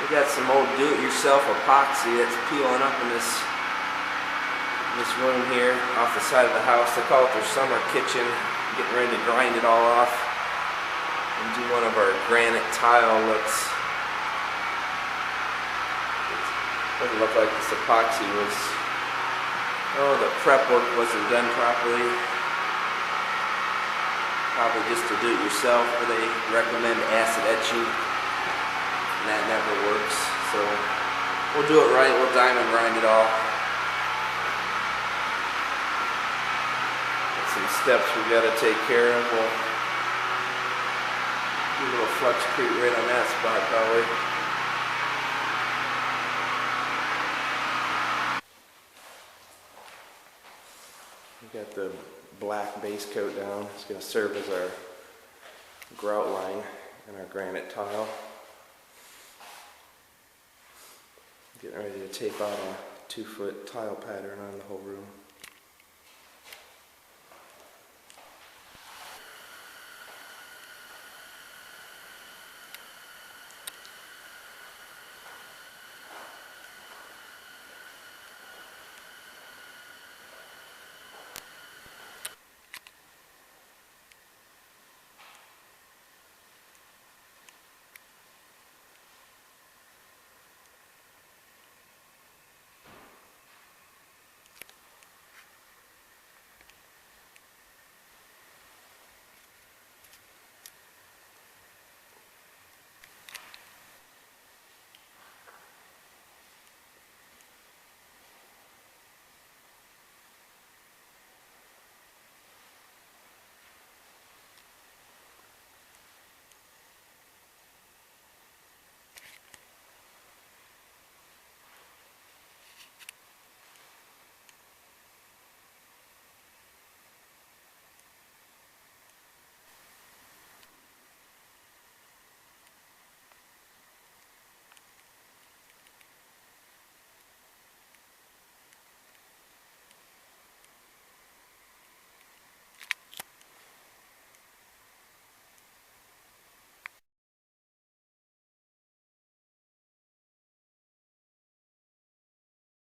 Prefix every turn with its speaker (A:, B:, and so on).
A: We got some old do-it-yourself epoxy that's peeling up in this room here off the side of the house. They call it their summer kitchen. Getting ready to grind it all off and do one of our granite tile looks. It doesn't look like this epoxy was, the prep work wasn't done properly. Probably just to do it yourself, but they recommend acid etching. And that never works, so we'll do it right. We'll diamond grind it all. Got some steps we got to take care of. We'll do a little fluxcrete right on that spot probably. We got the black base coat down. It's going to serve as our grout line in our granite tile. Getting ready to tape out a 2-foot tile pattern on the whole room.